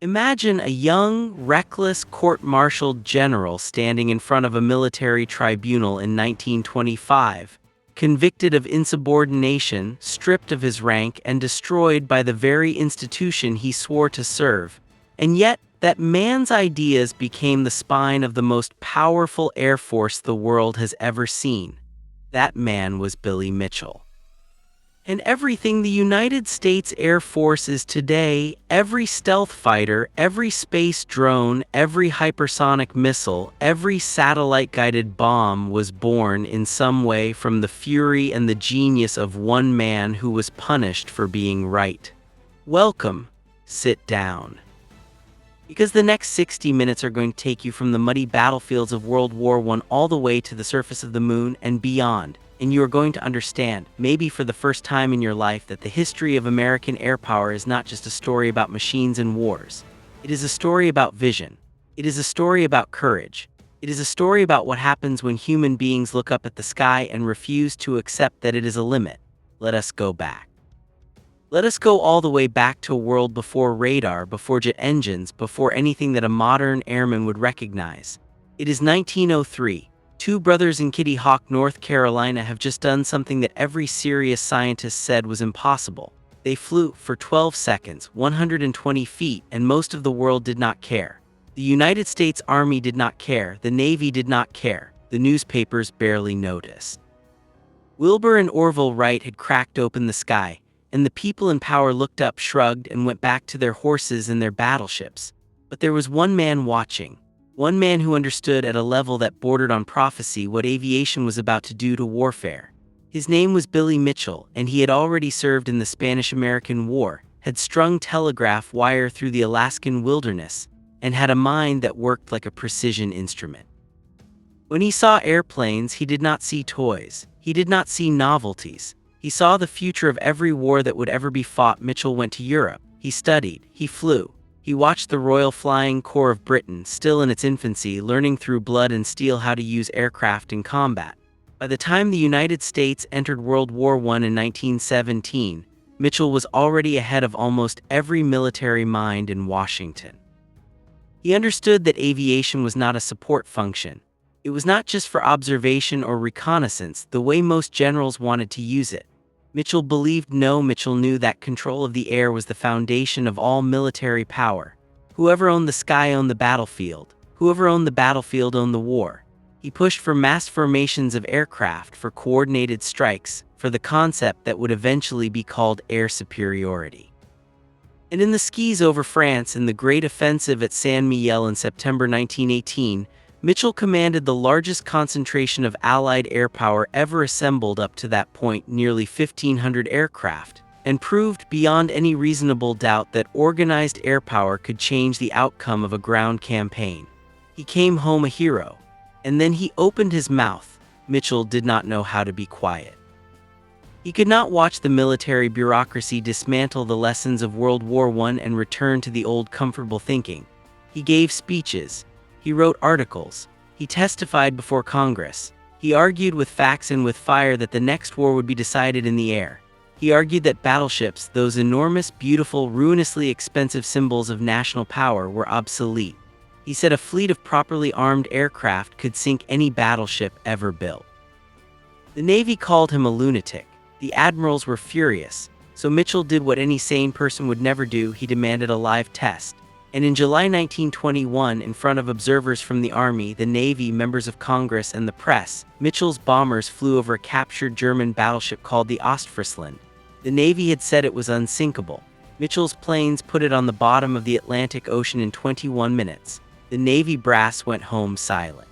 Imagine a young, reckless court-martialed general standing in front of a military tribunal in 1925, convicted of insubordination, stripped of his rank, and destroyed by the very institution he swore to serve. And yet, that man's ideas became the spine of the most powerful air force the world has ever seen. That man was Billy Mitchell. And everything the United States Air Force is today, every stealth fighter, every space drone, every hypersonic missile, every satellite-guided bomb was born in some way from the fury and the genius of one man who was punished for being right. Welcome. Sit down. Because the next 60 minutes are going to take you from the muddy battlefields of World War I all the way to the surface of the moon and beyond. And you are going to understand, maybe for the first time in your life, that the history of American air power is not just a story about machines and wars. It is a story about vision. It is a story about courage. It is a story about what happens when human beings look up at the sky and refuse to accept that it is a limit. Let us go back. Let us go all the way back to a world before radar, before jet engines, before anything that a modern airman would recognize. It is 1903. Two brothers in Kitty Hawk, North Carolina have just done something that every serious scientist said was impossible. They flew for 12 seconds, 120 feet, and most of the world did not care. The United States Army did not care, the Navy did not care, the newspapers barely noticed. Wilbur and Orville Wright had cracked open the sky, and the people in power looked up, shrugged, and went back to their horses and their battleships. But there was one man watching. One man who understood at a level that bordered on prophecy what aviation was about to do to warfare. His name was Billy Mitchell, and he had already served in the Spanish-American War, had strung telegraph wire through the Alaskan wilderness, and had a mind that worked like a precision instrument. When he saw airplanes, he did not see toys. He did not see novelties. He saw the future of every war that would ever be fought. Mitchell went to Europe. He studied. He flew. He watched the Royal Flying Corps of Britain, still in its infancy, learning through blood and steel how to use aircraft in combat. By the time the United States entered World War I in 1917, Mitchell was already ahead of almost every military mind in Washington. He understood that aviation was not a support function. It was not just for observation or reconnaissance, the way most generals wanted to use it. Mitchell knew that control of the air was the foundation of all military power. Whoever owned the sky owned the battlefield. Whoever owned the battlefield owned the war. He pushed for mass formations of aircraft, for coordinated strikes, for the concept that would eventually be called air superiority. And in the skis over France in the Great Offensive at Saint-Mihiel in September 1918, Mitchell commanded the largest concentration of Allied air power ever assembled up to that point, nearly 1,500 aircraft, and proved beyond any reasonable doubt that organized air power could change the outcome of a ground campaign. He came home a hero. And then he opened his mouth. Mitchell did not know how to be quiet. He could not watch the military bureaucracy dismantle the lessons of World War I and return to the old comfortable thinking. He gave speeches. He wrote articles. He testified before Congress. He argued with facts and with fire that the next war would be decided in the air. He argued that battleships, those enormous, beautiful, ruinously expensive symbols of national power, were obsolete. He said a fleet of properly armed aircraft could sink any battleship ever built. The Navy called him a lunatic. The admirals were furious. So Mitchell did what any sane person would never do. He demanded a live test. And in July 1921, in front of observers from the Army, the Navy, members of Congress, and the press, Mitchell's bombers flew over a captured German battleship called the Ostfriesland. The Navy had said it was unsinkable. Mitchell's planes put it on the bottom of the Atlantic Ocean in 21 minutes. The Navy brass went home silent.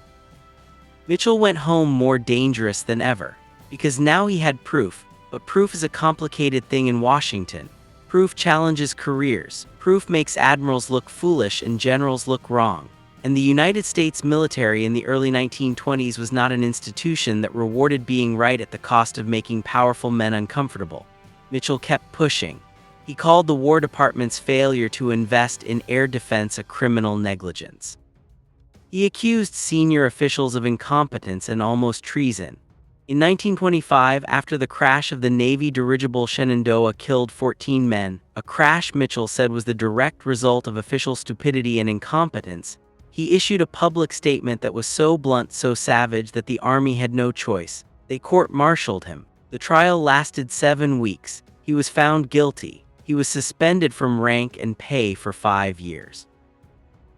Mitchell went home more dangerous than ever, because now he had proof, but proof is a complicated thing in Washington. Proof challenges careers. Proof makes admirals look foolish and generals look wrong. And the United States military in the early 1920s was not an institution that rewarded being right at the cost of making powerful men uncomfortable. Mitchell kept pushing. He called the War Department's failure to invest in air defense a criminal negligence. He accused senior officials of incompetence and almost treason. In 1925, after the crash of the Navy dirigible Shenandoah killed 14 men, a crash Mitchell said was the direct result of official stupidity and incompetence, he issued a public statement that was so blunt, so savage that the Army had no choice. They court-martialed him. The trial lasted 7 weeks. He was found guilty. He was suspended from rank and pay for 5 years.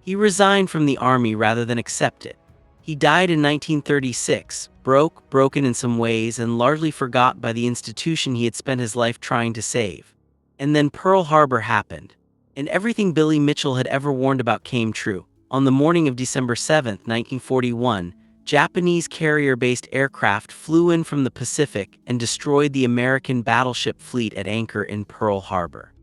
He resigned from the Army rather than accept it. He died in 1936, broken in some ways, and largely forgot by the institution he had spent his life trying to save. And then Pearl Harbor happened, and everything Billy Mitchell had ever warned about came true. On the morning of December 7, 1941, Japanese carrier-based aircraft flew in from the Pacific and destroyed the American battleship fleet at anchor in Pearl Harbor.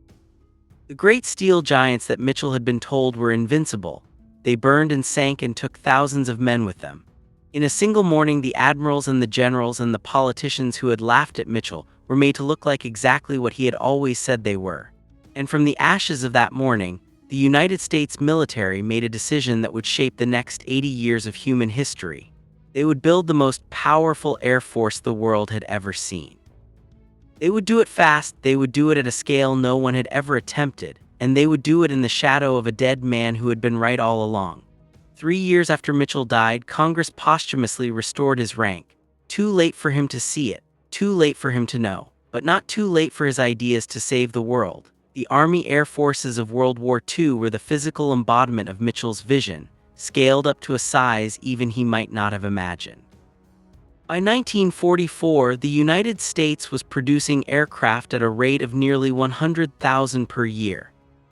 The great steel giants that Mitchell had been told were invincible, they burned and sank and took thousands of men with them. In a single morning, the admirals and the generals and the politicians who had laughed at Mitchell were made to look like exactly what he had always said they were. And from the ashes of that morning, the United States military made a decision that would shape the next 80 years of human history. They would build the most powerful air force the world had ever seen. They would do it fast, they would do it at a scale no one had ever attempted, and they would do it in the shadow of a dead man who had been right all along. 3 years after Mitchell died, Congress posthumously restored his rank. Too late for him to see it, too late for him to know, but not too late for his ideas to save the world. The Army Air Forces of World War II were the physical embodiment of Mitchell's vision, scaled up to a size even he might not have imagined. By 1944, the United States was producing aircraft at a rate of nearly 100,000 per year.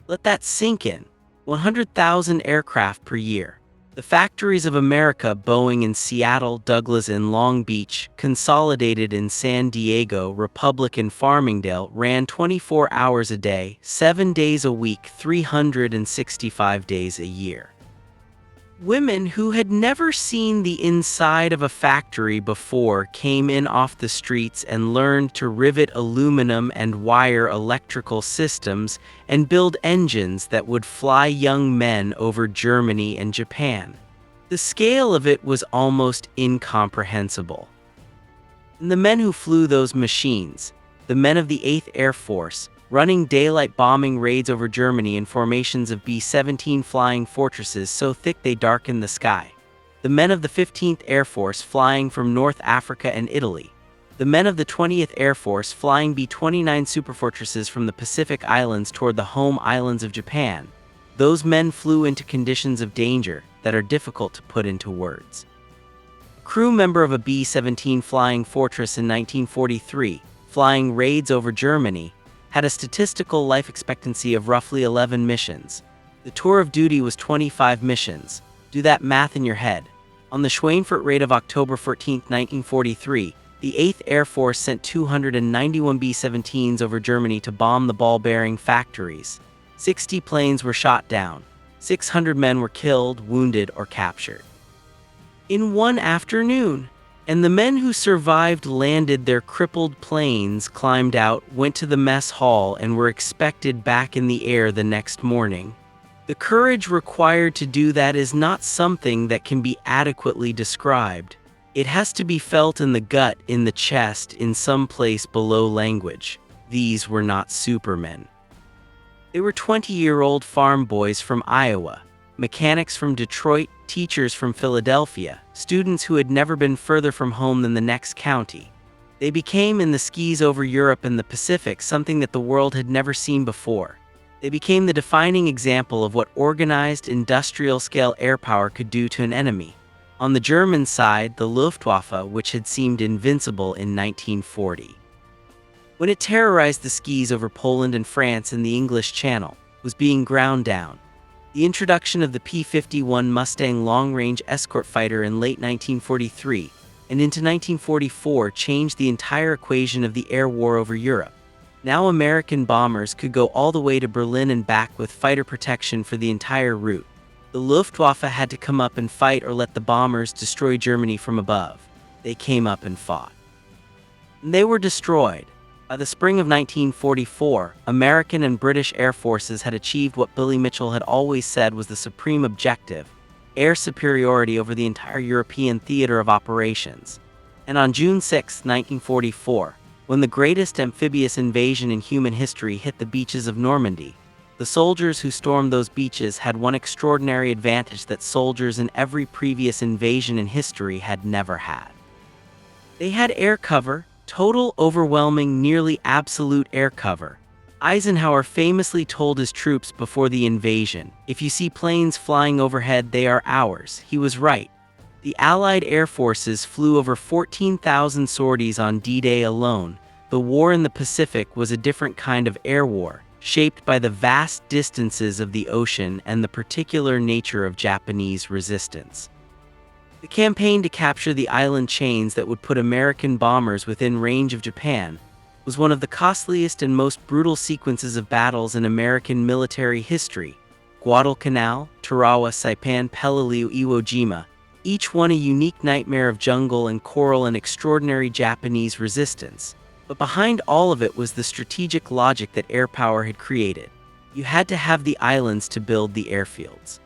Let that sink in. 100,000 aircraft per year. The factories of America, Boeing in Seattle, Douglas in Long Beach, Consolidated in San Diego, Republic in Farmingdale, ran 24 hours a day, 7 days a week, 365 days a year. Women who had never seen the inside of a factory before came in off the streets and learned to rivet aluminum and wire electrical systems and build engines that would fly young men over Germany and Japan. The scale of it was almost incomprehensible. And the men who flew those machines, the men of the 8th Air Force, running daylight bombing raids over Germany in formations of B-17 flying fortresses so thick they darkened the sky. The men of the 15th Air Force flying from North Africa and Italy. The men of the 20th Air Force flying B-29 superfortresses from the Pacific Islands toward the home islands of Japan. Those men flew into conditions of danger that are difficult to put into words. A crew member of a B-17 flying fortress in 1943, flying raids over Germany, had a statistical life expectancy of roughly 11 missions. The tour of duty was 25 missions. Do that math in your head. On the Schweinfurt raid of October 14, 1943, the 8th Air Force sent 291 B-17s over Germany to bomb the ball-bearing factories. 60 planes were shot down. 600 men were killed, wounded, or captured in one afternoon. And the men who survived landed their crippled planes, climbed out, went to the mess hall, and were expected back in the air the next morning. The courage required to do that is not something that can be adequately described. It has to be felt in the gut, in the chest, in some place below language. These were not supermen. They were 20-year-old farm boys from Iowa, mechanics from Detroit, teachers from Philadelphia, students who had never been further from home than the next county. They became, in the skis over Europe and the Pacific, something that the world had never seen before. They became the defining example of what organized industrial-scale air power could do to an enemy. On the German side, the Luftwaffe, which had seemed invincible in 1940. When it terrorized the skis over Poland and France in the English Channel, was being ground down. The introduction of the P-51 Mustang long-range escort fighter in late 1943 and into 1944 changed the entire equation of the air war over Europe. Now American bombers could go all the way to Berlin and back with fighter protection for the entire route. The Luftwaffe had to come up and fight or let the bombers destroy Germany from above. They came up and fought. And they were destroyed. By the spring of 1944, American and British air forces had achieved what Billy Mitchell had always said was the supreme objective: air superiority over the entire European theater of operations. And on June 6, 1944, when the greatest amphibious invasion in human history hit the beaches of Normandy, the soldiers who stormed those beaches had one extraordinary advantage that soldiers in every previous invasion in history had never had. They had air cover, total, overwhelming, nearly absolute air cover. Eisenhower famously told his troops before the invasion, "If you see planes flying overhead, they are ours." He was right. The Allied air forces flew over 14,000 sorties on D-Day alone. The war in the Pacific was a different kind of air war, shaped by the vast distances of the ocean and the particular nature of Japanese resistance. The campaign to capture the island chains that would put American bombers within range of Japan was one of the costliest and most brutal sequences of battles in American military history. Guadalcanal, Tarawa, Saipan, Peleliu, Iwo Jima, each one a unique nightmare of jungle and coral and extraordinary Japanese resistance. But behind all of it was the strategic logic that air power had created. You had to have the islands to build the airfields.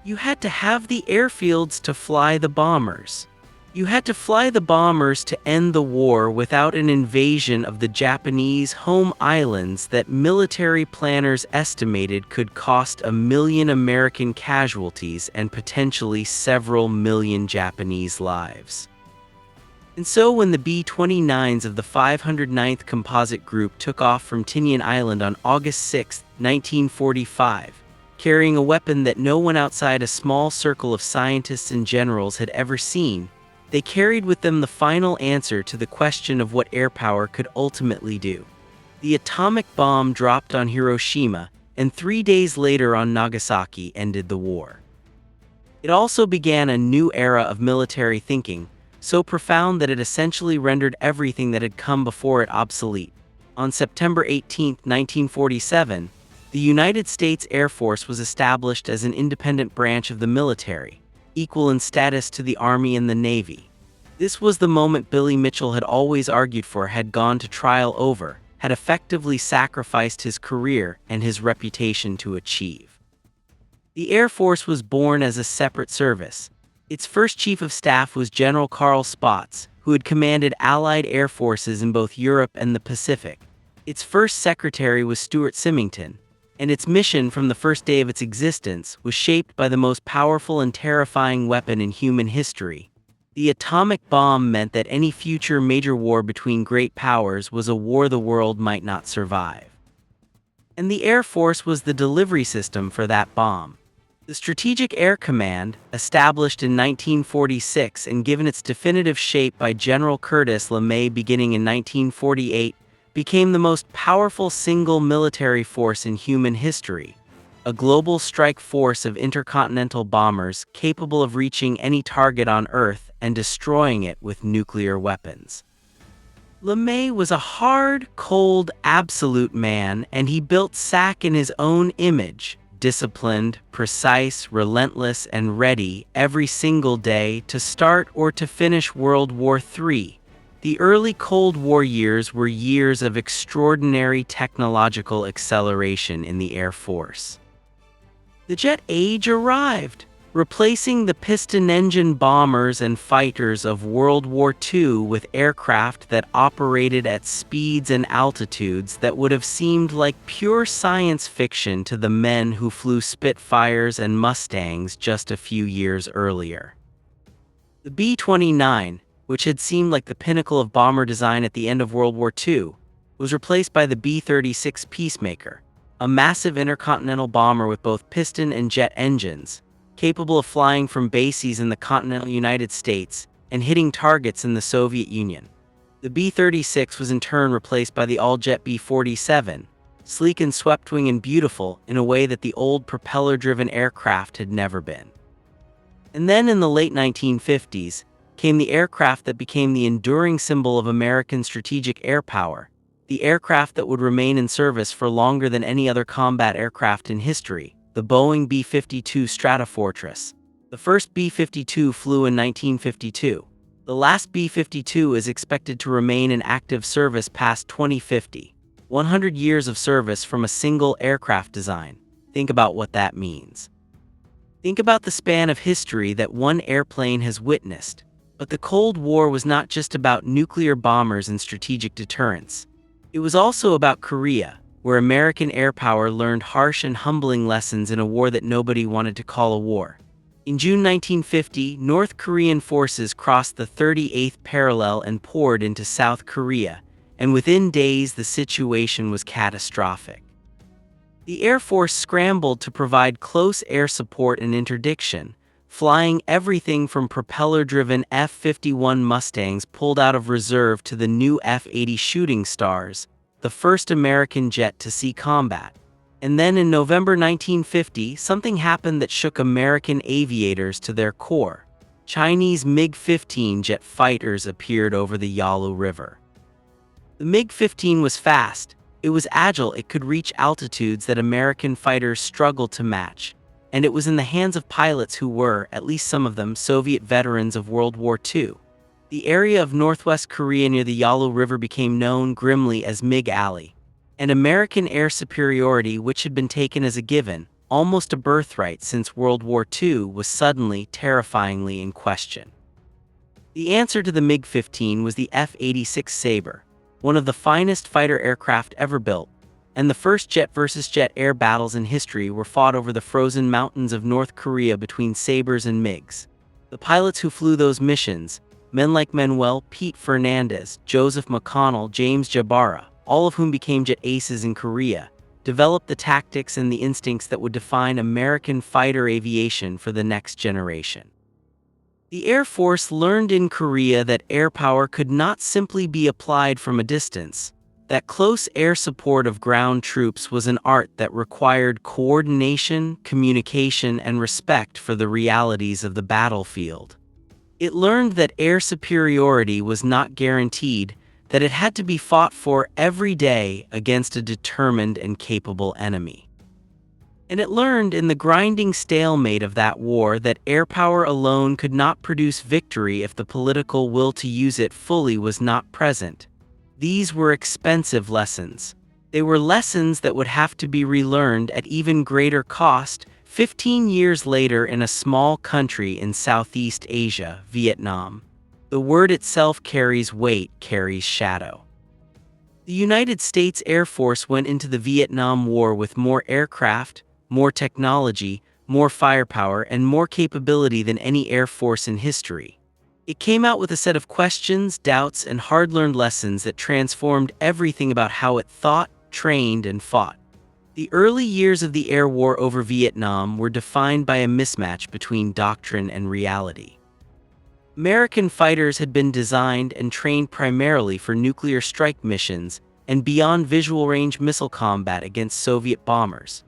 You had to have the airfields to fly the bombers. You had to fly the bombers to end the war without an invasion of the Japanese home islands that military planners estimated could cost 1 million American casualties and potentially several million Japanese lives. And so when the B-29s of the 509th Composite Group took off from Tinian Island on August 6, 1945, carrying a weapon that no one outside a small circle of scientists and generals had ever seen, they carried with them the final answer to the question of what air power could ultimately do. The atomic bomb dropped on Hiroshima, and 3 days later on Nagasaki ended the war. It also began a new era of military thinking, so profound that it essentially rendered everything that had come before it obsolete. On September 18, 1947, the United States Air Force was established as an independent branch of the military, equal in status to the Army and the Navy. This was the moment Billy Mitchell had always argued for had gone to trial over, had effectively sacrificed his career and his reputation to achieve. The Air Force was born as a separate service. Its first chief of staff was General Carl Spaatz, who had commanded Allied air forces in both Europe and the Pacific. Its first secretary was Stuart Symington, and its mission from the first day of its existence was shaped by the most powerful and terrifying weapon in human history. The atomic bomb meant that any future major war between great powers was a war the world might not survive. And the Air Force was the delivery system for that bomb. The Strategic Air Command, established in 1946 and given its definitive shape by General Curtis LeMay beginning in 1948, became the most powerful single military force in human history, a global strike force of intercontinental bombers capable of reaching any target on Earth and destroying it with nuclear weapons. LeMay was a hard, cold, absolute man, and he built SAC in his own image, disciplined, precise, relentless, and ready every single day to start or to finish World War III. The early Cold War years were years of extraordinary technological acceleration in the Air Force. The jet age arrived, replacing the piston-engine bombers and fighters of World War II with aircraft that operated at speeds and altitudes that would have seemed like pure science fiction to the men who flew Spitfires and Mustangs just a few years earlier. The B-29, which had seemed like the pinnacle of bomber design at the end of World War II, was replaced by the B-36 Peacemaker, a massive intercontinental bomber with both piston and jet engines, capable of flying from bases in the continental United States and hitting targets in the Soviet Union. The B-36 was in turn replaced by the all-jet B-47, sleek and swept-wing and beautiful in a way that the old propeller-driven aircraft had never been. And then in the late 1950s, came the aircraft that became the enduring symbol of American strategic air power, the aircraft that would remain in service for longer than any other combat aircraft in history, the Boeing B-52 Stratofortress. The first B-52 flew in 1952. The last B-52 is expected to remain in active service past 2050. 100 years of service from a single aircraft design. Think about what that means. Think about the span of history that one airplane has witnessed. But the Cold War was not just about nuclear bombers and strategic deterrence. It was also about Korea, where American air power learned harsh and humbling lessons in a war that nobody wanted to call a war. In June 1950, North Korean forces crossed the 38th parallel and poured into South Korea, and within days the situation was catastrophic. The Air Force scrambled to provide close air support and interdiction, flying everything from propeller-driven F-51 Mustangs pulled out of reserve to the new F-80 Shooting Stars, the first American jet to see combat. And then in November 1950, something happened that shook American aviators to their core. Chinese MiG-15 jet fighters appeared over the Yalu River. The MiG-15 was fast, it was agile, it could reach altitudes that American fighters struggled to match. And it was in the hands of pilots who were, at least some of them, Soviet veterans of World War II. The area of northwest Korea near the Yalu River became known grimly as MiG Alley. And American air superiority, which had been taken as a given, almost a birthright since World War II, was suddenly, terrifyingly in question. The answer to the MiG-15 was the F-86 Sabre, one of the finest fighter aircraft ever built, and the first jet-versus-jet air battles in history were fought over the frozen mountains of North Korea between Sabres and MiGs. The pilots who flew those missions, men like Manuel Pete Fernandez, Joseph McConnell, James Jabara, all of whom became jet aces in Korea, developed the tactics and the instincts that would define American fighter aviation for the next generation. The Air Force learned in Korea that air power could not simply be applied from a distance, that close air support of ground troops was an art that required coordination, communication, and respect for the realities of the battlefield. It learned that air superiority was not guaranteed, that it had to be fought for every day against a determined and capable enemy. And it learned in the grinding stalemate of that war that air power alone could not produce victory if the political will to use it fully was not present. These were expensive lessons. They were lessons that would have to be relearned at even greater cost 15 years later in a small country in Southeast Asia, Vietnam. The word itself carries weight, carries shadow. The United States Air Force went into the Vietnam War with more aircraft, more technology, more firepower, and more capability than any Air Force in history. It came out with a set of questions, doubts, and hard-learned lessons that transformed everything about how it thought, trained, and fought. The early years of the air war over Vietnam were defined by a mismatch between doctrine and reality. American fighters had been designed and trained primarily for nuclear strike missions and beyond visual range missile combat against Soviet bombers.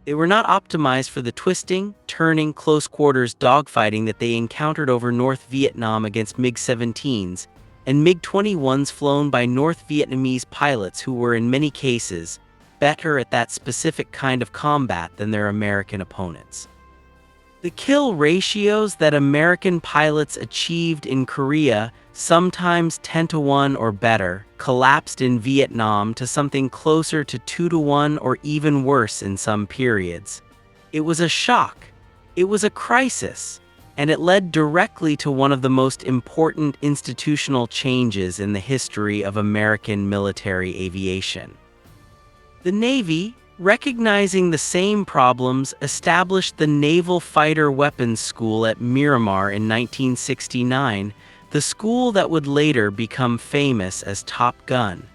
They were not optimized for the twisting, turning, close-quarters dogfighting that they encountered over North Vietnam against MiG-17s and MiG-21s flown by North Vietnamese pilots who were in many cases better at that specific kind of combat than their American opponents. The kill ratios that American pilots achieved in Korea, sometimes 10-to-1 or better, collapsed in Vietnam to something closer to 2-to-1 or even worse in some periods. It was a shock. It was a crisis. And it led directly to one of the most important institutional changes in the history of American military aviation. The Navy, recognizing the same problems, established the Naval Fighter Weapons School at Miramar in 1969, the school that would later become famous as Top Gun.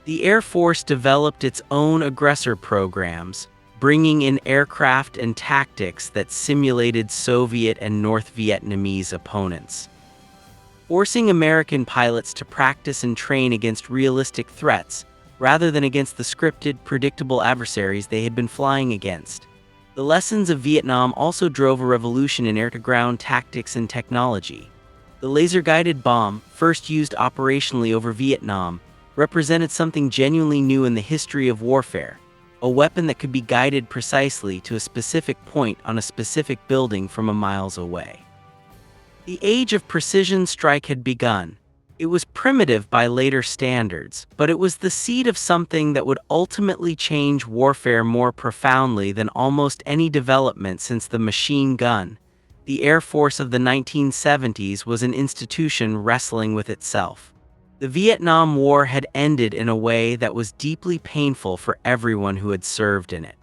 The Air Force developed its own aggressor programs, bringing in aircraft and tactics that simulated Soviet and North Vietnamese opponents. Forcing American pilots to practice and train against realistic threats, rather than against the scripted, predictable adversaries they had been flying against. The lessons of Vietnam also drove a revolution in air-to-ground tactics and technology. The laser-guided bomb, first used operationally over Vietnam, represented something genuinely new in the history of warfare, a weapon that could be guided precisely to a specific point on a specific building from miles away. The age of precision strike had begun. It was primitive by later standards, but it was the seed of something that would ultimately change warfare more profoundly than almost any development since the machine gun, the Air Force of the 1970s was an institution wrestling with itself. The Vietnam War had ended in a way that was deeply painful for everyone who had served in it.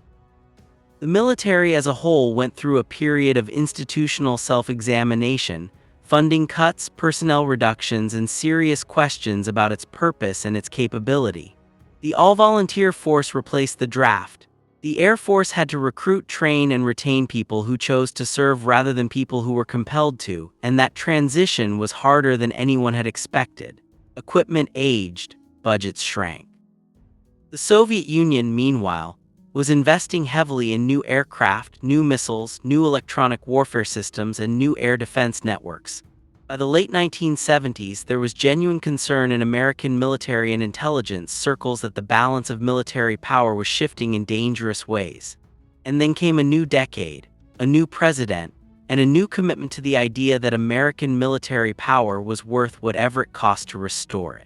The military as a whole went through a period of institutional self-examination, funding cuts, personnel reductions, and serious questions about its purpose and its capability. The all-volunteer force replaced the draft. The Air Force had to recruit, train, and retain people who chose to serve rather than people who were compelled to, and that transition was harder than anyone had expected. Equipment aged, budgets shrank. The Soviet Union, meanwhile, was investing heavily in new aircraft, new missiles, new electronic warfare systems, and new air defense networks. By the late 1970s, there was genuine concern in American military and intelligence circles that the balance of military power was shifting in dangerous ways. And then came a new decade, a new president, and a new commitment to the idea that American military power was worth whatever it cost to restore it.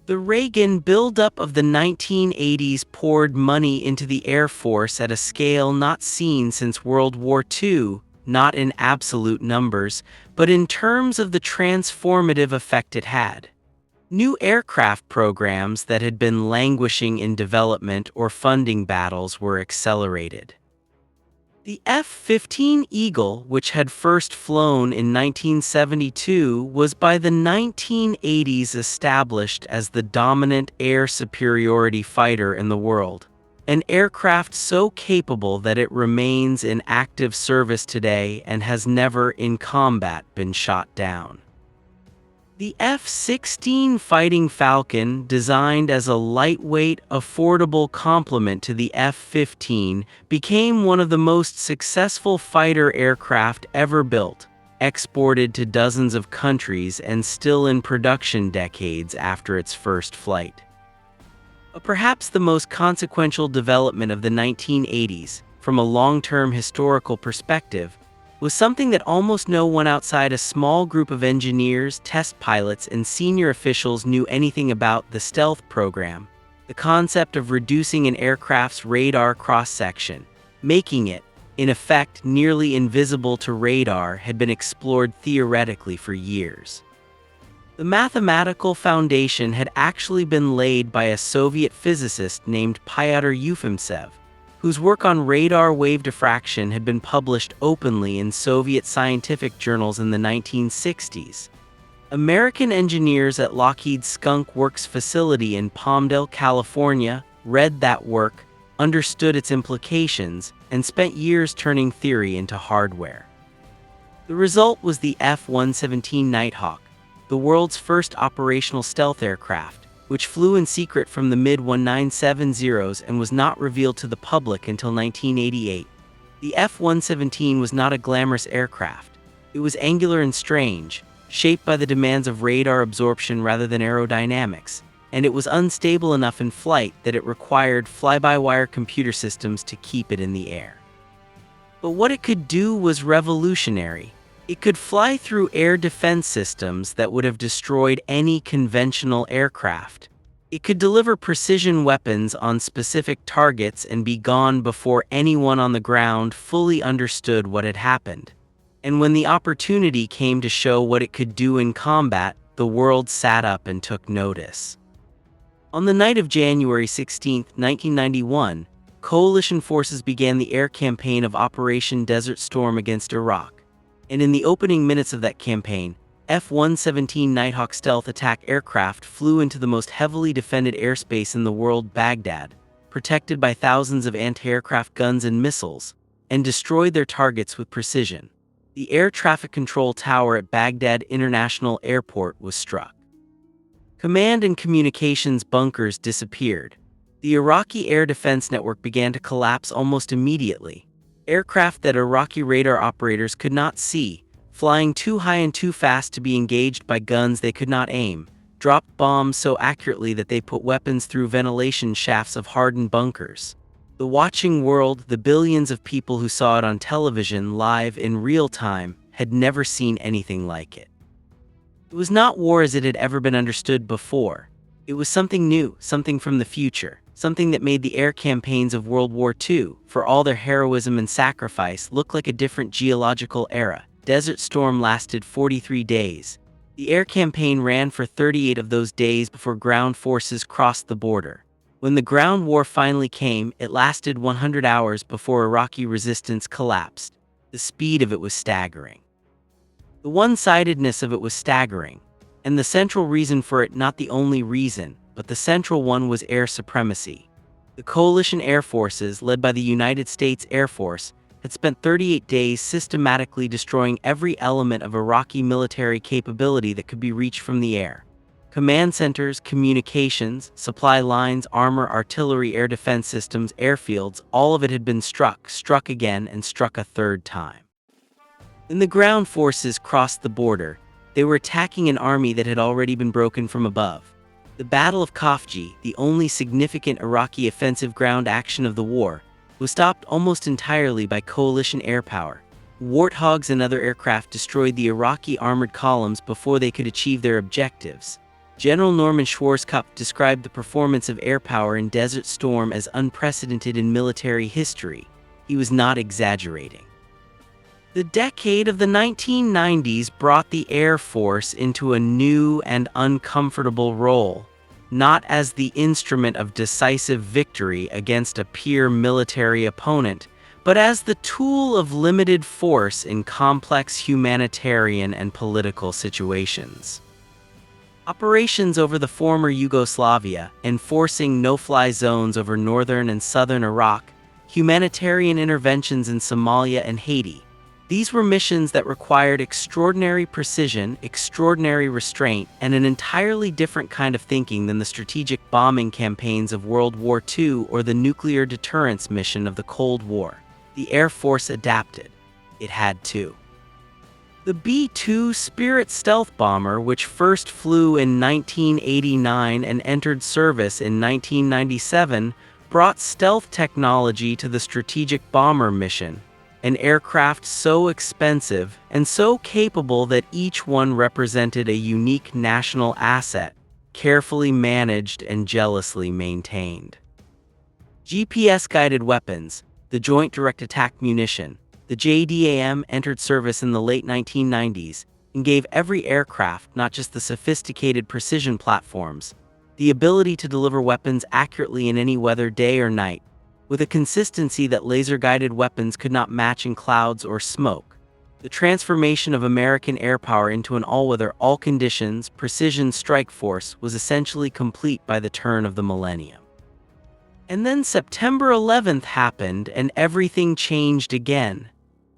The Reagan buildup of the 1980s poured money into the Air Force at a scale not seen since World War II, not in absolute numbers, but in terms of the transformative effect it had. New aircraft programs that had been languishing in development or funding battles were accelerated. The F-15 Eagle, which had first flown in 1972, was by the 1980s established as the dominant air superiority fighter in the world, an aircraft so capable that it remains in active service today and has never in combat been shot down. The F-16 Fighting Falcon, designed as a lightweight, affordable complement to the F-15, became one of the most successful fighter aircraft ever built, exported to dozens of countries and still in production decades after its first flight. But perhaps the most consequential development of the 1980s, from a long-term historical perspective, was something that almost no one outside a small group of engineers, test pilots, and senior officials knew anything about: the stealth program, the concept of reducing an aircraft's radar cross-section, making it, in effect, nearly invisible to radar, had been explored theoretically for years. The mathematical foundation had actually been laid by a Soviet physicist named Pyotr Yefimtsev, whose work on radar wave diffraction had been published openly in Soviet scientific journals in the 1960s. American engineers at Lockheed's Skunk Works facility in Palmdale, California, read that work, understood its implications, and spent years turning theory into hardware. The result was the F-117 Nighthawk, the world's first operational stealth aircraft, which flew in secret from the mid-1970s and was not revealed to the public until 1988. The F-117 was not a glamorous aircraft. It was angular and strange, shaped by the demands of radar absorption rather than aerodynamics, and it was unstable enough in flight that it required fly-by-wire computer systems to keep it in the air. But what it could do was revolutionary. It could fly through air defense systems that would have destroyed any conventional aircraft. It could deliver precision weapons on specific targets and be gone before anyone on the ground fully understood what had happened. And when the opportunity came to show what it could do in combat, the world sat up and took notice. On the night of January 16, 1991, coalition forces began the air campaign of Operation Desert Storm against Iraq. And in the opening minutes of that campaign, F-117 Nighthawk stealth attack aircraft flew into the most heavily defended airspace in the world, Baghdad, protected by thousands of anti-aircraft guns and missiles, and destroyed their targets with precision. The air traffic control tower at Baghdad International Airport was struck. Command and communications bunkers disappeared. The Iraqi air defense network began to collapse almost immediately. Aircraft that Iraqi radar operators could not see, flying too high and too fast to be engaged by guns they could not aim, dropped bombs so accurately that they put weapons through ventilation shafts of hardened bunkers. The watching world, the billions of people who saw it on television live in real time, had never seen anything like it. It was not war as it had ever been understood before. It was something new, something from the future, something that made the air campaigns of World War II, for all their heroism and sacrifice, look like a different geological era. Desert Storm lasted 43 days. The air campaign ran for 38 of those days before ground forces crossed the border. When the ground war finally came, it lasted 100 hours before Iraqi resistance collapsed. The speed of it was staggering. The one-sidedness of it was staggering, and the central reason for it, not the only reason, but the central one, was air supremacy. The coalition air forces, led by the United States Air Force, had spent 38 days systematically destroying every element of Iraqi military capability that could be reached from the air. Command centers, communications, supply lines, armor, artillery, air defense systems, airfields, all of it had been struck again, and struck a third time. When the ground forces crossed the border, they were attacking an army that had already been broken from above. The Battle of Khafji, the only significant Iraqi offensive ground action of the war, was stopped almost entirely by coalition air power. Warthogs and other aircraft destroyed the Iraqi armored columns before they could achieve their objectives. General Norman Schwarzkopf described the performance of air power in Desert Storm as unprecedented in military history. He was not exaggerating. The decade of the 1990s brought the Air Force into a new and uncomfortable role, not as the instrument of decisive victory against a peer military opponent, but as the tool of limited force in complex humanitarian and political situations. Operations over the former Yugoslavia, enforcing no-fly zones over northern and southern Iraq, humanitarian interventions in Somalia and Haiti. These were missions that required extraordinary precision, extraordinary restraint, and an entirely different kind of thinking than the strategic bombing campaigns of World War II or the nuclear deterrence mission of the Cold War. The Air Force adapted. It had to. The B-2 Spirit stealth bomber, which first flew in 1989 and entered service in 1997, brought stealth technology to the strategic bomber mission. An aircraft so expensive and so capable that each one represented a unique national asset, carefully managed and jealously maintained. GPS-guided weapons, the Joint Direct Attack Munition, the JDAM, entered service in the late 1990s and gave every aircraft, not just the sophisticated precision platforms, the ability to deliver weapons accurately in any weather, day or night, with a consistency that laser-guided weapons could not match in clouds or smoke. The transformation of American air power into an all-weather, all-conditions, precision strike force was essentially complete by the turn of the millennium. And then September 11th happened, and everything changed again.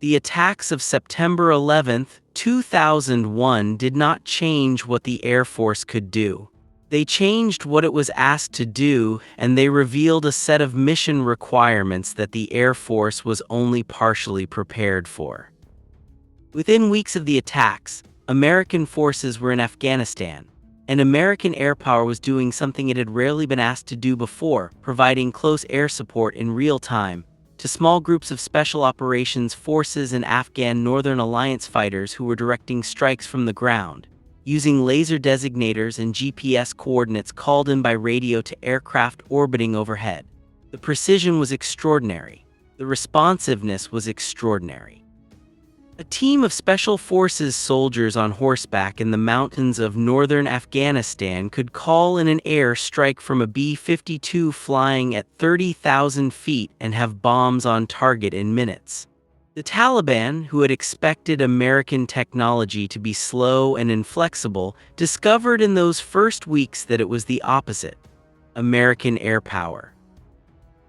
The attacks of September 11th, 2001 did not change what the Air Force could do. They changed what it was asked to do, and they revealed a set of mission requirements that the Air Force was only partially prepared for. Within weeks of the attacks, American forces were in Afghanistan, and American air power was doing something it had rarely been asked to do before, providing close air support in real time to small groups of Special Operations Forces and Afghan Northern Alliance fighters who were directing strikes from the ground, using laser designators and GPS coordinates called in by radio to aircraft orbiting overhead. The precision was extraordinary. The responsiveness was extraordinary. A team of Special Forces soldiers on horseback in the mountains of northern Afghanistan could call in an air strike from a B-52 flying at 30,000 feet and have bombs on target in minutes. The Taliban, who had expected American technology to be slow and inflexible, discovered in those first weeks that it was the opposite. American air power,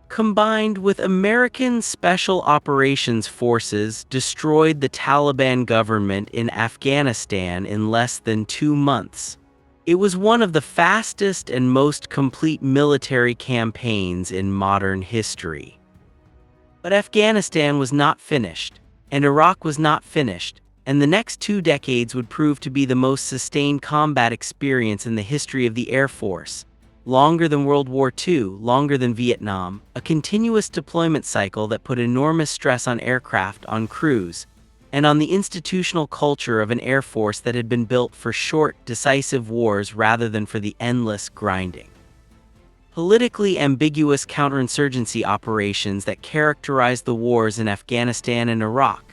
combined with American Special Operations Forces, destroyed the Taliban government in Afghanistan in less than 2 months. It was one of the fastest and most complete military campaigns in modern history. But Afghanistan was not finished, and Iraq was not finished, and the next 2 decades would prove to be the most sustained combat experience in the history of the Air Force. Longer than World War II, longer than Vietnam, a continuous deployment cycle that put enormous stress on aircraft, on crews, and on the institutional culture of an Air Force that had been built for short, decisive wars rather than for the endless grinding. politically ambiguous counterinsurgency operations that characterized the wars in Afghanistan and Iraq.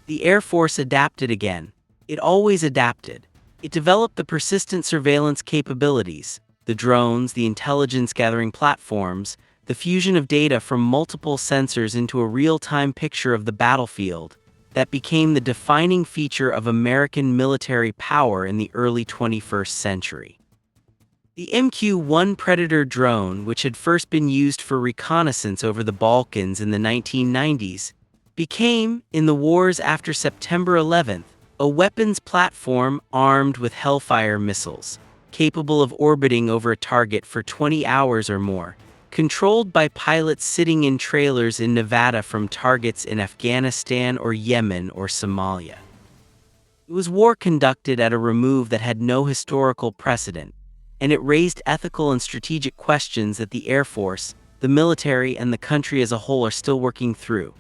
The Air Force adapted again. It always adapted. It developed the persistent surveillance capabilities, the drones, the intelligence-gathering platforms, the fusion of data from multiple sensors into a real-time picture of the battlefield that became the defining feature of American military power in the early 21st century. The MQ-1 Predator drone, which had first been used for reconnaissance over the Balkans in the 1990s, became, in the wars after September 11th, a weapons platform armed with Hellfire missiles, capable of orbiting over a target for 20 hours or more, controlled by pilots sitting in trailers in Nevada from targets in Afghanistan or Yemen or Somalia. It was war conducted at a remove that had no historical precedent, and it raised ethical and strategic questions that the Air Force, the military, and the country as a whole are still working through.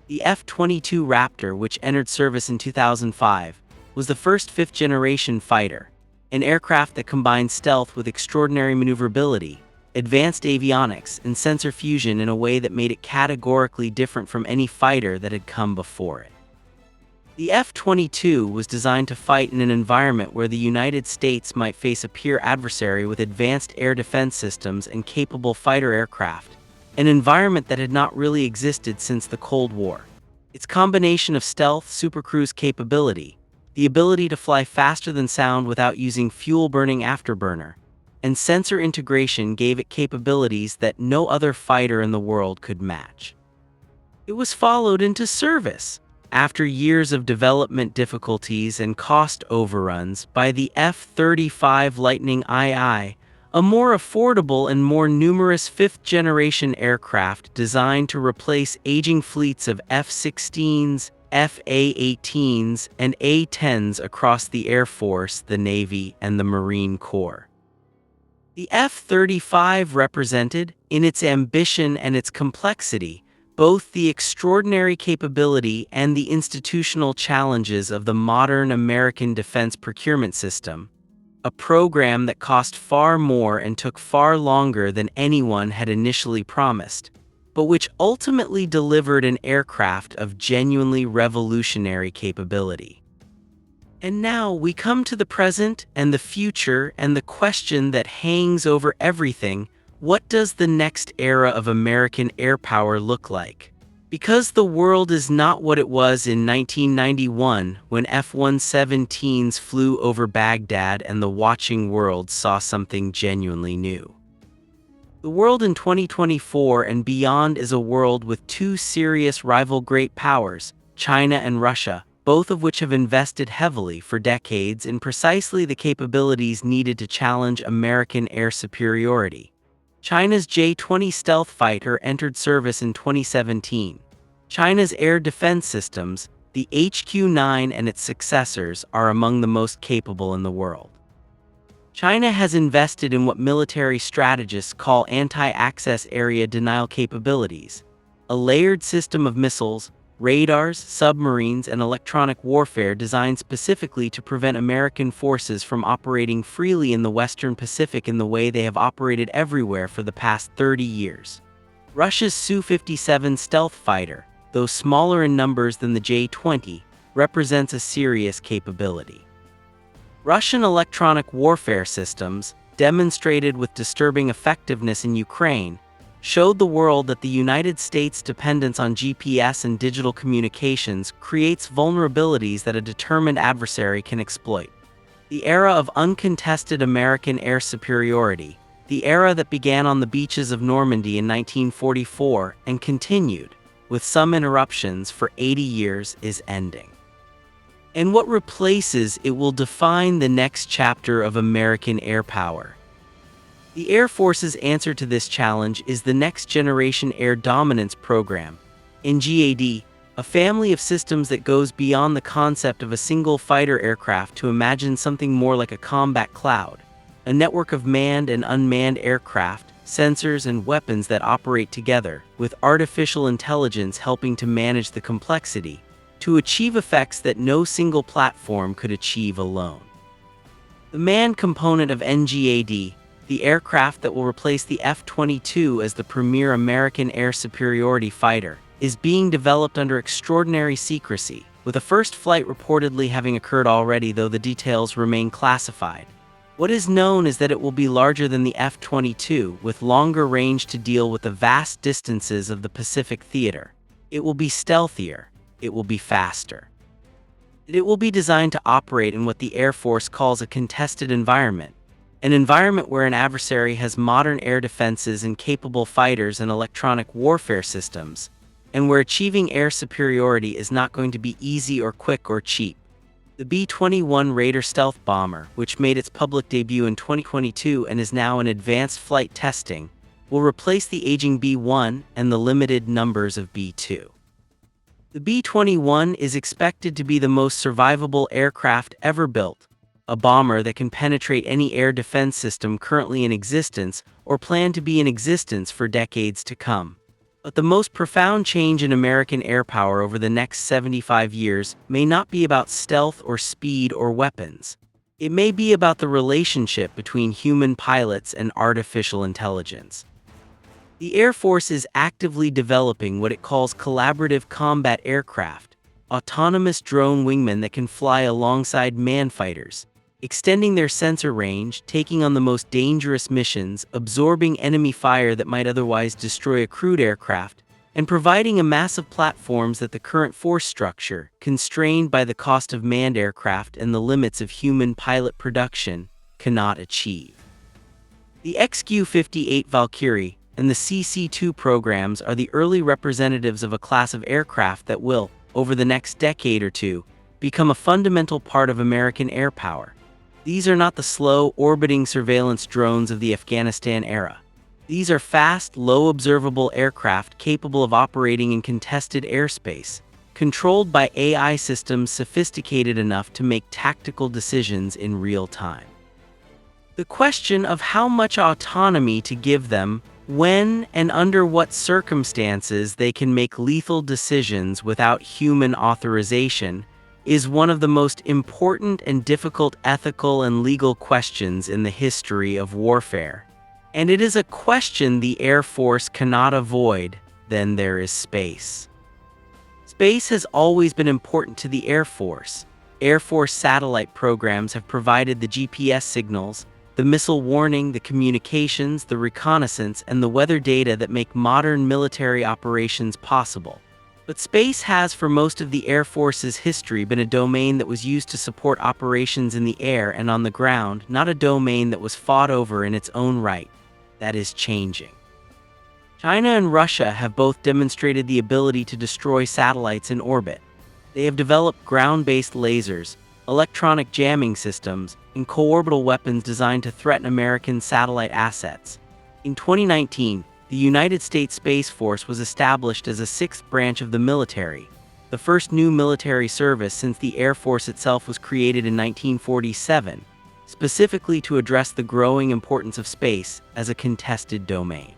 The F-22 Raptor, which entered service in 2005, was the first fifth-generation fighter, an aircraft that combined stealth with extraordinary maneuverability, advanced avionics, and sensor fusion in a way that made it categorically different from any fighter that had come before it. The F-22 was designed to fight in an environment where the United States might face a peer adversary with advanced air defense systems and capable fighter aircraft, an environment that had not really existed since the Cold War. Its combination of stealth, supercruise capability, the ability to fly faster than sound without using fuel-burning afterburner, and sensor integration gave it capabilities that no other fighter in the world could match. It was followed into service, after years of development difficulties and cost overruns, by the F-35 Lightning II, a more affordable and more numerous fifth-generation aircraft designed to replace aging fleets of F-16s, F/A-18s, and A-10s across the Air Force, the Navy, and the Marine Corps. The F-35 represented, in its ambition and its complexity, both the extraordinary capability and the institutional challenges of the modern American defense procurement system, a program that cost far more and took far longer than anyone had initially promised, but which ultimately delivered an aircraft of genuinely revolutionary capability. And now we come to the present and the future and the question that hangs over everything: what does the next era of American air power look like? Because the world is not what it was in 1991 when F-117s flew over Baghdad and the watching world saw something genuinely new. The world in 2024 and beyond is a world with two serious rival great powers, China and Russia, both of which have invested heavily for decades in precisely the capabilities needed to challenge American air superiority. China's J-20 stealth fighter entered service in 2017. China's air defense systems, the HQ-9 and its successors, are among the most capable in the world. China has invested in what military strategists call anti-access area denial capabilities, a layered system of missiles, radars, submarines, and electronic warfare designed specifically to prevent American forces from operating freely in the Western Pacific in the way they have operated everywhere for the past 30 years. Russia's Su-57 stealth fighter, though smaller in numbers than the J-20, represents a serious capability. Russian electronic warfare systems, demonstrated with disturbing effectiveness in Ukraine, showed the world that the United States' dependence on GPS and digital communications creates vulnerabilities that a determined adversary can exploit. The era of uncontested American air superiority, the era that began on the beaches of Normandy in 1944 and continued, with some interruptions, for 80 years, is ending. And what replaces it will define the next chapter of American air power. The Air Force's answer to this challenge is the Next Generation Air Dominance Program, NGAD, a family of systems that goes beyond the concept of a single fighter aircraft to imagine something more like a combat cloud, a network of manned and unmanned aircraft, sensors, and weapons that operate together, with artificial intelligence helping to manage the complexity, to achieve effects that no single platform could achieve alone. The manned component of NGAD, the aircraft that will replace the F-22 as the premier American air superiority fighter, is being developed under extraordinary secrecy, with a first flight reportedly having occurred already, though the details remain classified. What is known is that it will be larger than the F-22, with longer range to deal with the vast distances of the Pacific theater. It will be stealthier. It will be faster. It will be designed to operate in what the Air Force calls a contested environment, an environment where an adversary has modern air defenses and capable fighters and electronic warfare systems, and where achieving air superiority is not going to be easy or quick or cheap. The B-21 Raider stealth bomber, which made its public debut in 2022 and is now in advanced flight testing, will replace the aging B-1 and the limited numbers of B-2. The B-21 is expected to be the most survivable aircraft ever built, a bomber that can penetrate any air defense system currently in existence or planned to be in existence for decades to come. But the most profound change in American air power over the next 75 years may not be about stealth or speed or weapons. It may be about the relationship between human pilots and artificial intelligence. The Air Force is actively developing what it calls collaborative combat aircraft, autonomous drone wingmen that can fly alongside man-fighters, extending their sensor range, taking on the most dangerous missions, absorbing enemy fire that might otherwise destroy a crewed aircraft, and providing a massive platforms that the current force structure, constrained by the cost of manned aircraft and the limits of human pilot production, cannot achieve. The XQ-58 Valkyrie and the CC-2 programs are the early representatives of a class of aircraft that will, over the next decade or two, become a fundamental part of American air power. These are not the slow, orbiting surveillance drones of the Afghanistan era. These are fast, low-observable aircraft capable of operating in contested airspace, controlled by AI systems sophisticated enough to make tactical decisions in real time. The question of how much autonomy to give them, when and under what circumstances they can make lethal decisions without human authorization, is one of the most important and difficult ethical and legal questions in the history of warfare. And it is a question the Air Force cannot avoid. Then there is space. Space has always been important to the Air Force. Air Force satellite programs have provided the GPS signals, the missile warning, the communications, the reconnaissance, and the weather data that make modern military operations possible. But space has, for most of the Air Force's history, been a domain that was used to support operations in the air and on the ground, not a domain that was fought over in its own right. That is changing. China and Russia have both demonstrated the ability to destroy satellites in orbit. They have developed ground-based lasers, electronic jamming systems, and co-orbital weapons designed to threaten American satellite assets. In 2019, the United States Space Force was established as a sixth branch of the military, the first new military service since the Air Force itself was created in 1947, specifically to address the growing importance of space as a contested domain.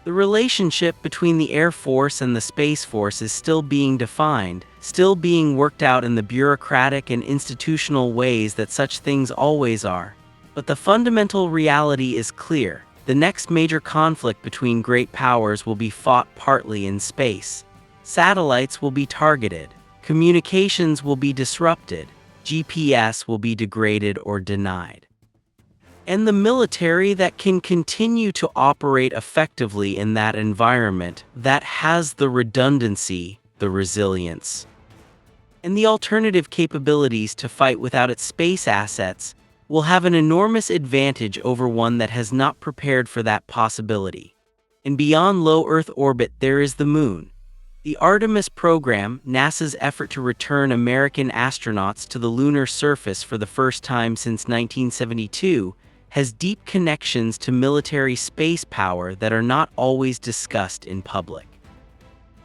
The relationship between the Air Force and the Space Force is still being defined, still being worked out in the bureaucratic and institutional ways that such things always are. But the fundamental reality is clear. The next major conflict between great powers will be fought partly in space. Satellites will be targeted, communications will be disrupted, GPS will be degraded or denied. And the military that can continue to operate effectively in that environment, that has the redundancy, the resilience, and the alternative capabilities to fight without its space assets, will have an enormous advantage over one that has not prepared for that possibility. And beyond low Earth orbit there is the Moon. The Artemis program, NASA's effort to return American astronauts to the lunar surface for the first time since 1972, has deep connections to military space power that are not always discussed in public.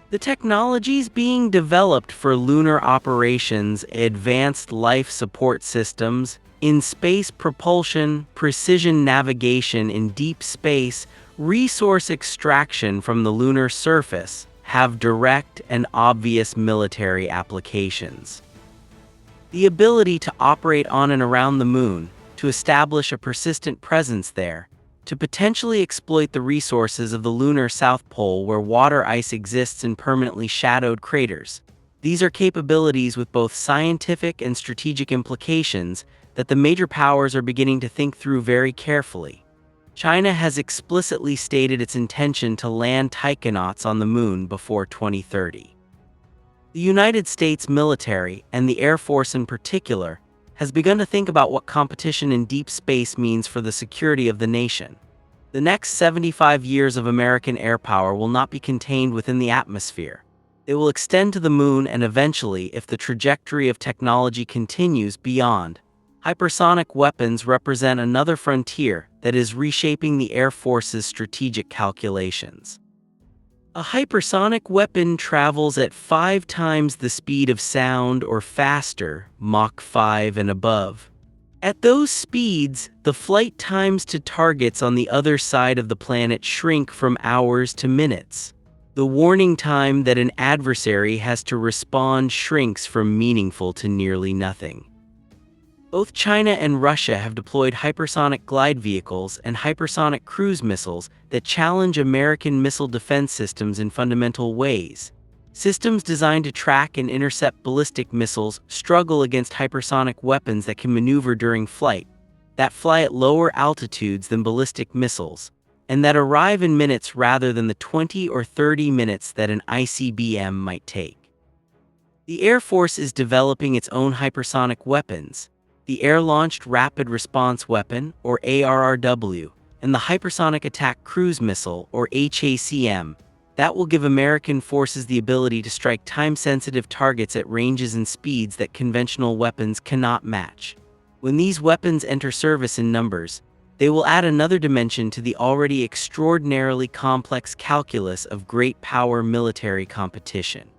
The technologies being developed for lunar operations, advanced life support systems, in-space propulsion, precision navigation in deep space, resource extraction from the lunar surface, have direct and obvious military applications. The ability to operate on and around the Moon, to establish a persistent presence there, to potentially exploit the resources of the lunar South Pole where water ice exists in permanently shadowed craters. These are capabilities with both scientific and strategic implications that the major powers are beginning to think through very carefully. China has explicitly stated its intention to land taikonauts on the moon before 2030. The United States military, and the Air Force in particular, has begun to think about what competition in deep space means for the security of the nation. The next 75 years of American air power will not be contained within the atmosphere. It will extend to the moon and eventually, if the trajectory of technology continues, beyond. Hypersonic weapons represent another frontier that is reshaping the Air Force's strategic calculations. A hypersonic weapon travels at 5 times the speed of sound or faster, Mach 5 and above. At those speeds, the flight times to targets on the other side of the planet shrink from hours to minutes. The warning time that an adversary has to respond shrinks from meaningful to nearly nothing. Both China and Russia have deployed hypersonic glide vehicles and hypersonic cruise missiles that challenge American missile defense systems in fundamental ways. Systems designed to track and intercept ballistic missiles struggle against hypersonic weapons that can maneuver during flight, that fly at lower altitudes than ballistic missiles, and that arrive in minutes rather than the 20 or 30 minutes that an ICBM might take. The Air Force is developing its own hypersonic weapons, the Air-Launched Rapid Response Weapon, or ARRW, and the Hypersonic Attack Cruise Missile, or HACM, that will give American forces the ability to strike time-sensitive targets at ranges and speeds that conventional weapons cannot match. When these weapons enter service in numbers, they will add another dimension to the already extraordinarily complex calculus of great power military competition.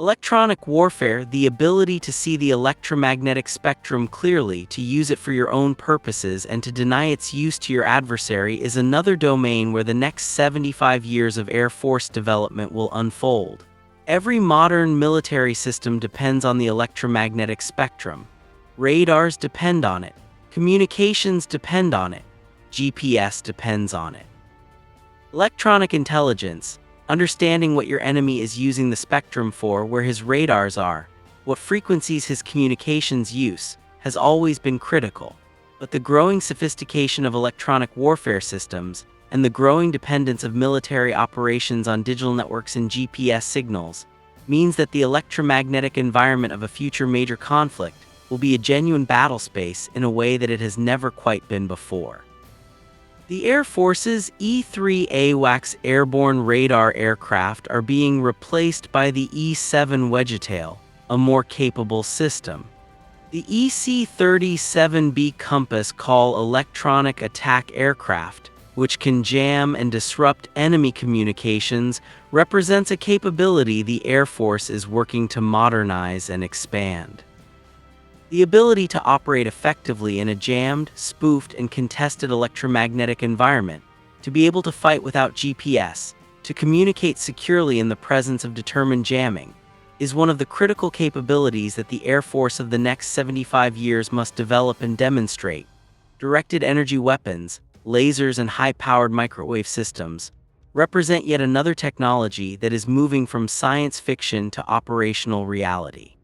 Electronic warfare, the ability to see the electromagnetic spectrum clearly, to use it for your own purposes, and to deny its use to your adversary, is another domain where the next 75 years of Air Force development will unfold. Every modern military system depends on the electromagnetic spectrum. Radars depend on it. Communications depend on it. GPS depends on it. Electronic intelligence, understanding what your enemy is using the spectrum for, where his radars are, what frequencies his communications use, has always been critical. But the growing sophistication of electronic warfare systems, and the growing dependence of military operations on digital networks and GPS signals, means that the electromagnetic environment of a future major conflict will be a genuine battle space in a way that it has never quite been before. The Air Force's E-3 AWACS airborne radar aircraft are being replaced by the E-7 Wedgetail, a more capable system. The EC-37B Compass Call electronic attack aircraft, which can jam and disrupt enemy communications, represents a capability the Air Force is working to modernize and expand. The ability to operate effectively in a jammed, spoofed, and contested electromagnetic environment, to be able to fight without GPS, to communicate securely in the presence of determined jamming, is one of the critical capabilities that the Air Force of the next 75 years must develop and demonstrate. Directed energy weapons, lasers, and high-powered microwave systems represent yet another technology that is moving from science fiction to operational reality.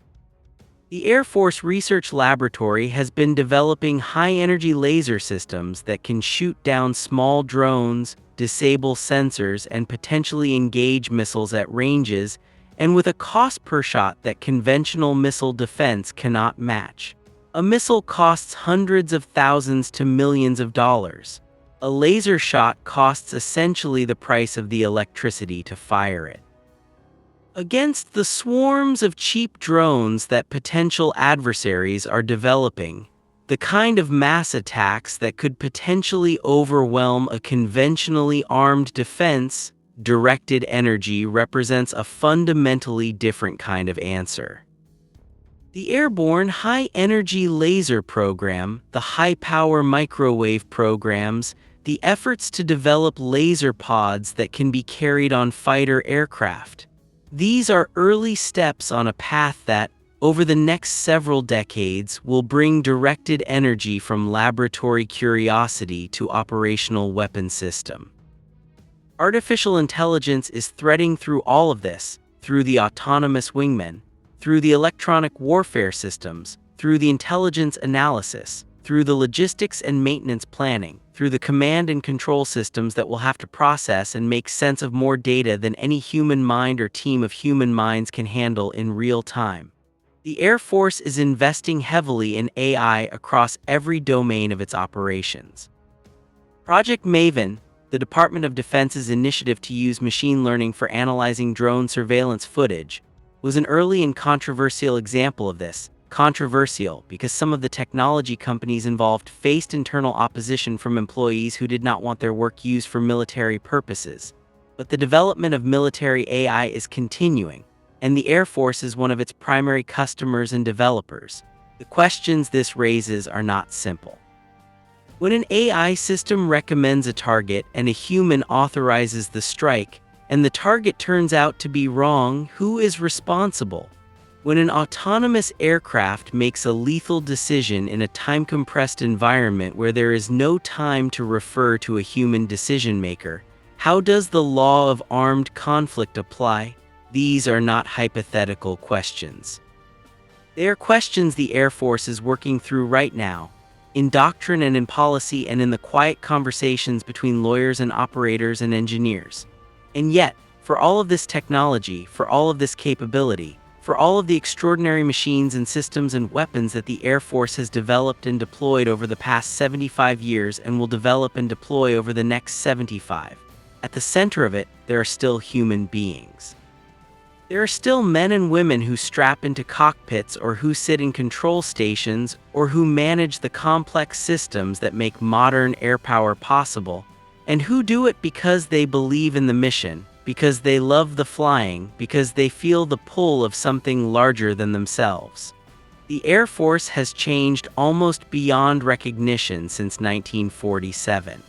The Air Force Research Laboratory has been developing high-energy laser systems that can shoot down small drones, disable sensors, and potentially engage missiles at ranges and with a cost per shot that conventional missile defense cannot match. A missile costs hundreds of thousands to millions of dollars. A laser shot costs essentially the price of the electricity to fire it. Against the swarms of cheap drones that potential adversaries are developing, the kind of mass attacks that could potentially overwhelm a conventionally armed defense, directed energy represents a fundamentally different kind of answer. The Airborne High-Energy Laser Program, the high-power microwave programs, the efforts to develop laser pods that can be carried on fighter aircraft. These are early steps on a path that, over the next several decades will bring directed energy from laboratory curiosity to operational weapon system. Artificial intelligence is threading through all of this, through the autonomous wingmen, through the electronic warfare systems, through the intelligence analysis, through the logistics and maintenance planning, through the command and control systems that will have to process and make sense of more data than any human mind or team of human minds can handle in real time. The Air Force is investing heavily in AI across every domain of its operations. Project Maven, the Department of Defense's initiative to use machine learning for analyzing drone surveillance footage, was an early and controversial example of this. Controversial because some of the technology companies involved faced internal opposition from employees who did not want their work used for military purposes. But the development of military AI is continuing, and the Air Force is one of its primary customers and developers. The questions this raises are not simple. When an AI system recommends a target and a human authorizes the strike, and the target turns out to be wrong, who is responsible? When an autonomous aircraft makes a lethal decision in a time-compressed environment where there is no time to refer to a human decision-maker, how does the law of armed conflict apply? These are not hypothetical questions. They are questions the Air Force is working through right now, in doctrine and in policy and in the quiet conversations between lawyers and operators and engineers. And yet, for all of this technology, for all of this capability, for all of the extraordinary machines and systems and weapons that the Air Force has developed and deployed over the past 75 years and will develop and deploy over the next 75, at the center of it, there are still human beings. There are still men and women who strap into cockpits or who sit in control stations or who manage the complex systems that make modern air power possible, and who do it because they believe in the mission, because they love the flying, because they feel the pull of something larger than themselves. The Air Force has changed almost beyond recognition since 1947.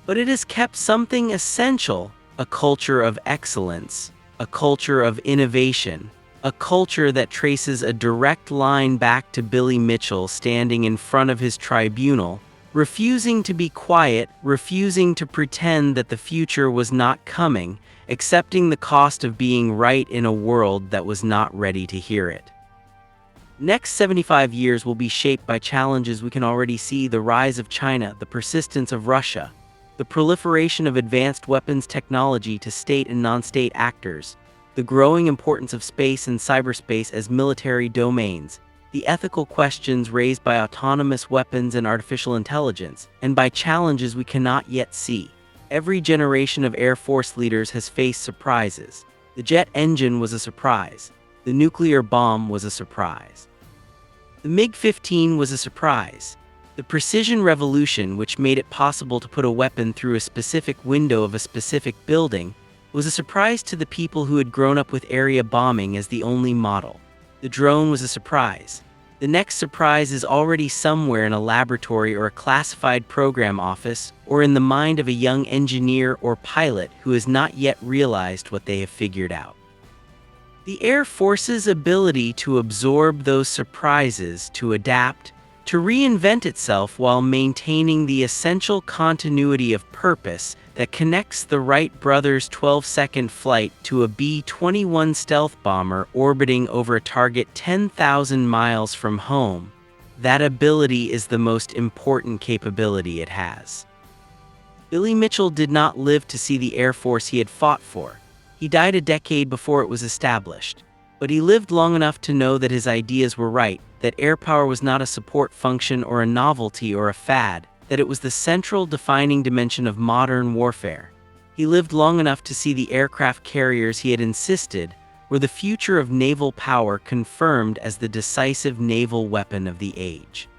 But it has kept something essential, a culture of excellence, a culture of innovation, a culture that traces a direct line back to Billy Mitchell standing in front of his tribunal, refusing to be quiet, refusing to pretend that the future was not coming, accepting the cost of being right in a world that was not ready to hear it. Next 75 years will be shaped by challenges we can already see: the rise of China, the persistence of Russia, the proliferation of advanced weapons technology to state and non-state actors, the growing importance of space and cyberspace as military domains, the ethical questions raised by autonomous weapons and artificial intelligence, and by challenges we cannot yet see. Every generation of Air Force leaders has faced surprises. The jet engine was a surprise. The nuclear bomb was a surprise. The MiG-15 was a surprise. The precision revolution, which made it possible to put a weapon through a specific window of a specific building, was a surprise to the people who had grown up with area bombing as the only model. The drone was a surprise. The next surprise is already somewhere in a laboratory or a classified program office, or in the mind of a young engineer or pilot who has not yet realized what they have figured out. The Air Force's ability to absorb those surprises, to adapt, to reinvent itself while maintaining the essential continuity of purpose that connects the Wright brothers' 12-second flight to a B-21 stealth bomber orbiting over a target 10,000 miles from home, that ability is the most important capability it has. Billy Mitchell did not live to see the Air Force he had fought for. He died a decade before it was established. But he lived long enough to know that his ideas were right, that air power was not a support function or a novelty or a fad, that it was the central defining dimension of modern warfare. He lived long enough to see the aircraft carriers he had insisted were the future of naval power confirmed as the decisive naval weapon of the age.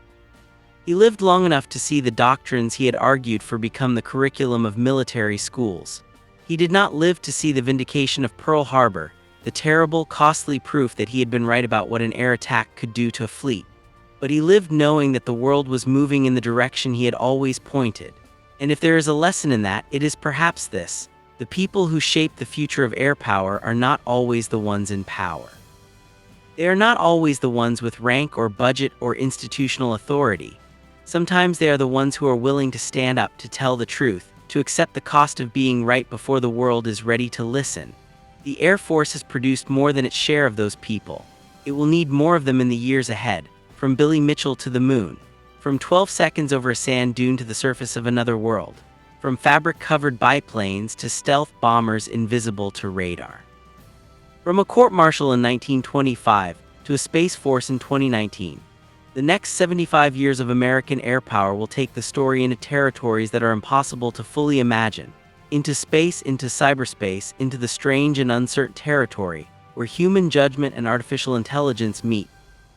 He lived long enough to see the doctrines he had argued for become the curriculum of military schools. He did not live to see the vindication of Pearl Harbor, the terrible, costly proof that he had been right about what an air attack could do to a fleet. But he lived knowing that the world was moving in the direction he had always pointed. And if there is a lesson in that, it is perhaps this: the people who shape the future of air power are not always the ones in power. They are not always the ones with rank or budget or institutional authority. Sometimes they are the ones who are willing to stand up, to tell the truth, to accept the cost of being right before the world is ready to listen. The Air Force has produced more than its share of those people. It will need more of them in the years ahead, from Billy Mitchell to the moon, from 12 seconds over a sand dune to the surface of another world, from fabric-covered biplanes to stealth bombers invisible to radar. From a court-martial in 1925 to a space force in 2019, the next 75 years of American air power will take the story into territories that are impossible to fully imagine, into space, into cyberspace, into the strange and uncertain territory where human judgment and artificial intelligence meet,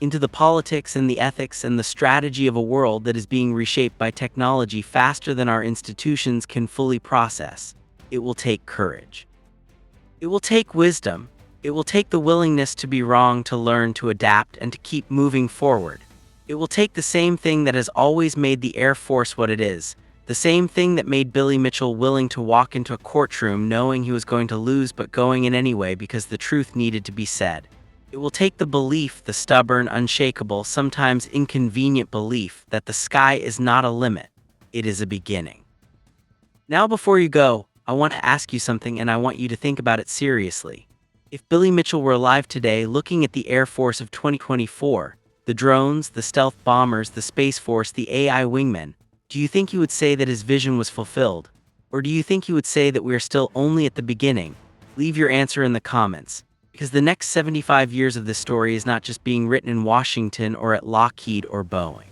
into the politics and the ethics and the strategy of a world that is being reshaped by technology faster than our institutions can fully process. It will take courage. It will take wisdom. It will take the willingness to be wrong, to learn, to adapt, and to keep moving forward. It will take the same thing that has always made the Air Force what it is, the same thing that made Billy Mitchell willing to walk into a courtroom knowing he was going to lose but going in anyway because the truth needed to be said. It will take the belief, the stubborn, unshakable, sometimes inconvenient belief that the sky is not a limit, it is a beginning. Now before you go, I want to ask you something and I want you to think about it seriously. If Billy Mitchell were alive today, looking at the Air Force of 2024, the drones, the stealth bombers, the Space Force, the AI wingmen, do you think he would say that his vision was fulfilled? Or do you think he would say that we are still only at the beginning? Leave your answer in the comments, because the next 75 years of this story is not just being written in Washington or at Lockheed or Boeing.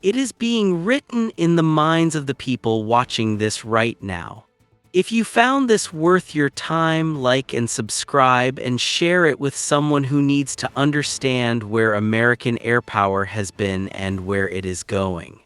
It is being written in the minds of the people watching this right now. If you found this worth your time, like and subscribe and share it with someone who needs to understand where American air power has been and where it is going.